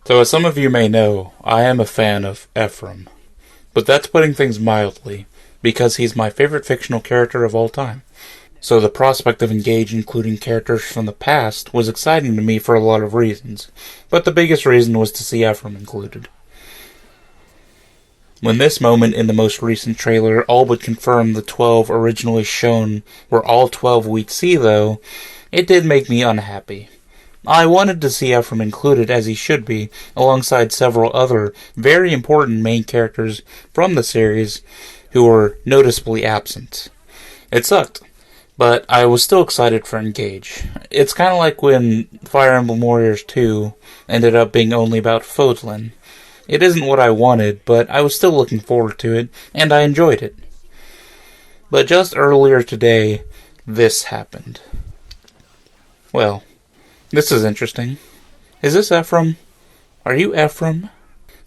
So as some of you may know, I am a fan of Ephraim. But that's putting things mildly, because he's my favorite fictional character of all time. So the prospect of Engage including characters from the past was exciting to me for a lot of reasons, but the biggest reason was to see Ephraim included. When this moment in the most recent trailer all but confirmed the 12 originally shown were all 12 we'd see though, it did make me unhappy. I wanted to see Ephraim included as he should be, alongside several other very important main characters from the series who were noticeably absent. It sucked, but I was still excited for Engage. It's kind of like when Fire Emblem Warriors 2 ended up being only about Fodlan. It isn't what I wanted, but I was still looking forward to it, and I enjoyed it. But just earlier today, this happened. Well, this is interesting. Is this Ephraim? Are you Ephraim?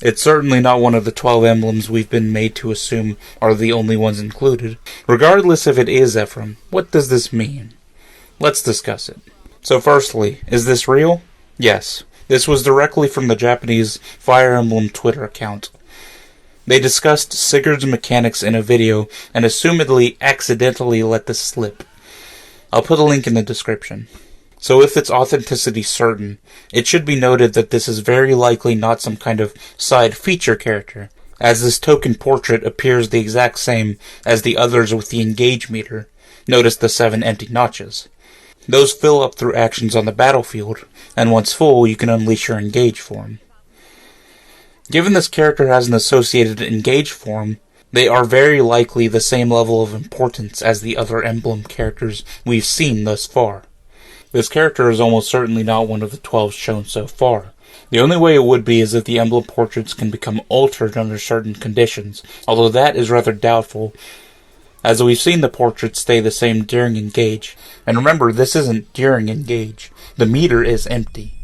It's certainly not one of the 12 emblems we've been made to assume are the only ones included. Regardless if it is Ephraim, what does this mean? Let's discuss it. So firstly, is this real? Yes. This was directly from the Japanese Fire Emblem Twitter account. They discussed Sigurd's mechanics in a video and assumedly accidentally let this slip. I'll put a link in the description. So if its authenticity certain, it should be noted that this is very likely not some kind of side feature character, as this token portrait appears the exact same as the others with the Engage meter. Notice the 7 empty notches. Those fill up through actions on the battlefield, and once full you can unleash your Engage form. Given this character has an associated Engage form, they are very likely the same level of importance as the other Emblem characters we've seen thus far. This character is almost certainly not one of the 12 shown so far. The only way it would be is if the emblem portraits can become altered under certain conditions, although that is rather doubtful, as we've seen the portraits stay the same during Engage. And remember, this isn't during Engage. The meter is empty.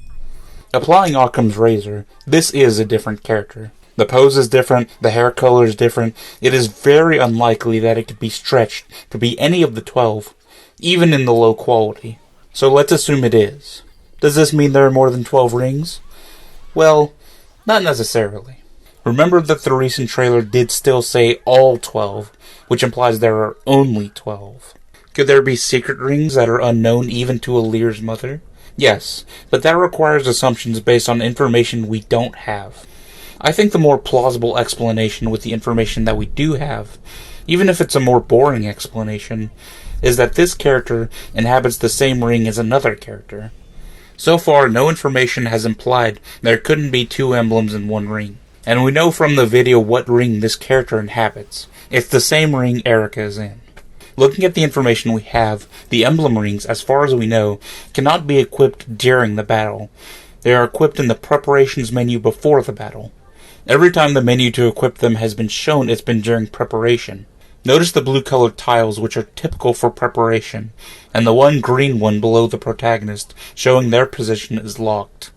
Applying Occam's razor, this is a different character. The pose is different, the hair color is different. It is very unlikely that it could be stretched to be any of the 12, even in the low quality. So let's assume it is. Does this mean there are more than 12 rings? Well, not necessarily. Remember that the recent trailer did still say all 12, which implies there are only 12. Could there be secret rings that are unknown even to Alir's mother? Yes, but that requires assumptions based on information we don't have. I think the more plausible explanation with the information that we do have, even if it's a more boring explanation, is that this character inhabits the same ring as another character. So far, no information has implied there couldn't be 2 emblems in one ring. And we know from the video what ring this character inhabits. It's the same ring Erica is in. Looking at the information we have, the emblem rings, as far as we know, cannot be equipped during the battle. They are equipped in the preparations menu before the battle. Every time the menu to equip them has been shown, it's been during preparation. Notice the blue-colored tiles, which are typical for preparation, and the one green one below the protagonist, showing their position is locked.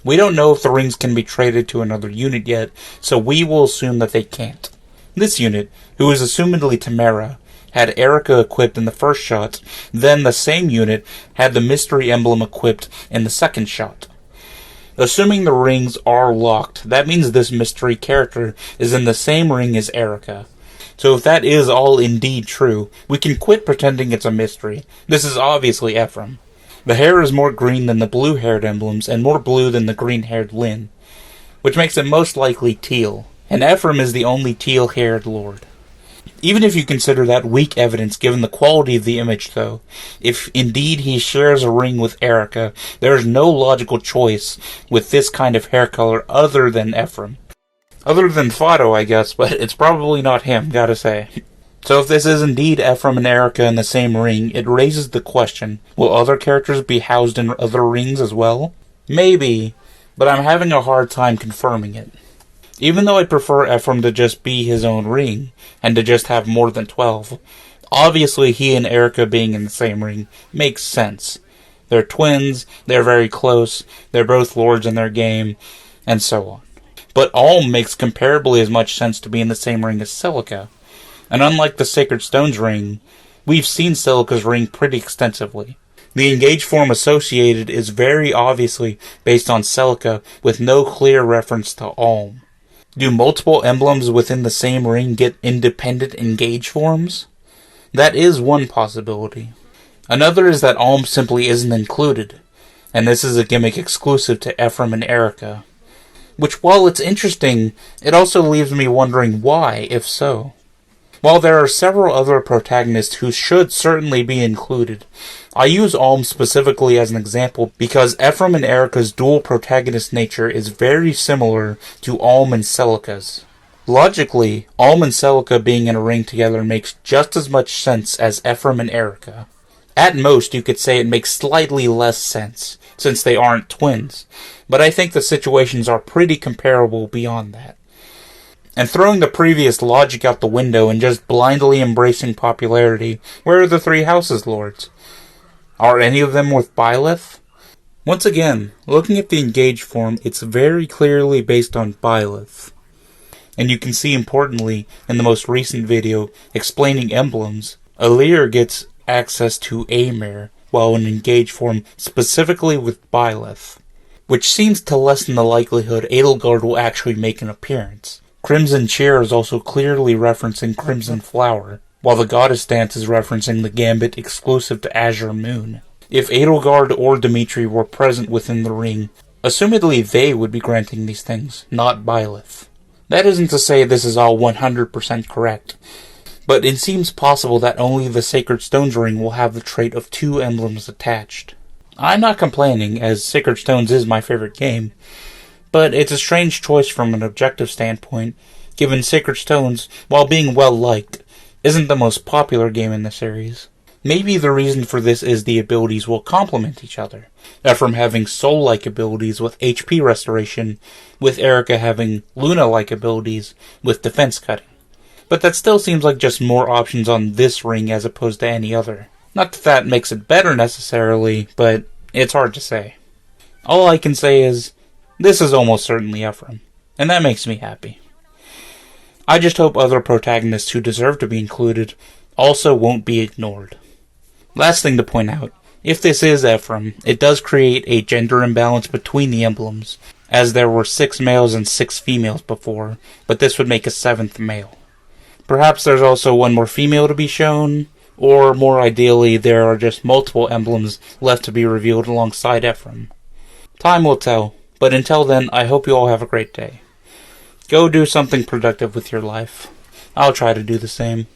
We don't know if the rings can be traded to another unit yet, so we will assume that they can't. This unit, who is assumedly Tamara, had Erica equipped in the first shot, then the same unit had the mystery emblem equipped in the second shot. Assuming the rings are locked, that means this mystery character is in the same ring as Erica. So if that is all indeed true, we can quit pretending it's a mystery. This is obviously Ephraim. The hair is more green than the blue-haired emblems, and more blue than the green-haired Lyn, which makes it most likely teal. And Ephraim is the only teal-haired lord. Even if you consider that weak evidence given the quality of the image, though, if indeed he shares a ring with Erica, there is no logical choice with this kind of hair color other than Ephraim. Other than Fado, I guess, but it's probably not him, gotta say. So if this is indeed Ephraim and Erica in the same ring, it raises the question, will other characters be housed in other rings as well? Maybe, but I'm having a hard time confirming it. Even though I prefer Ephraim to just be his own ring, and to just have more than 12, obviously he and Erica being in the same ring makes sense. They're twins, they're very close, they're both lords in their game, and so on. But Alm makes comparably as much sense to be in the same ring as Celica. And unlike the Sacred Stone's ring, we've seen Celica's ring pretty extensively. The engage form associated is very obviously based on Celica with no clear reference to Alm. Do multiple emblems within the same ring get independent engage forms? That is one possibility. Another is that Alm simply isn't included, and this is a gimmick exclusive to Ephraim and Erica. Which, while it's interesting, it also leaves me wondering why, if so. While there are several other protagonists who should certainly be included, I use Alm specifically as an example because Ephraim and Erica's dual protagonist nature is very similar to Alm and Celica's. Logically, Alm and Celica being in a ring together makes just as much sense as Ephraim and Erica. At most, you could say it makes slightly less sense, since they aren't twins, but I think the situations are pretty comparable beyond that. And throwing the previous logic out the window and just blindly embracing popularity, where are the three houses lords? Are any of them with Byleth? Once again, looking at the engage form, it's very clearly based on Byleth. And you can see importantly, in the most recent video explaining emblems, Alir gets access to Amir, while in engage form specifically with Byleth, which seems to lessen the likelihood Edelgard will actually make an appearance. Crimson Cheer is also clearly referencing Crimson Flower, while the Goddess Dance is referencing the gambit exclusive to Azure Moon. If Edelgard or Dimitri were present within the ring, assumedly they would be granting these things, not Byleth. That isn't to say this is all 100% correct, but it seems possible that only the Sacred Stones ring will have the trait of two emblems attached. I'm not complaining, as Sacred Stones is my favorite game, but it's a strange choice from an objective standpoint, given Sacred Stones, while being well-liked, isn't the most popular game in the series. Maybe the reason for this is the abilities will complement each other, Ephraim having soul-like abilities with HP restoration, with Erica having Luna-like abilities with defense cutting. But that still seems like just more options on this ring as opposed to any other. Not that that makes it better necessarily, but it's hard to say. All I can say is, this is almost certainly Ephraim, and that makes me happy. I just hope other protagonists who deserve to be included also won't be ignored. Last thing to point out, if this is Ephraim, it does create a gender imbalance between the emblems, as there were 6 males and 6 females before, but this would make a 7th male. Perhaps there's also one more female to be shown, or more ideally, there are just multiple emblems left to be revealed alongside Ephraim. Time will tell. But until then, I hope you all have a great day. Go do something productive with your life. I'll try to do the same.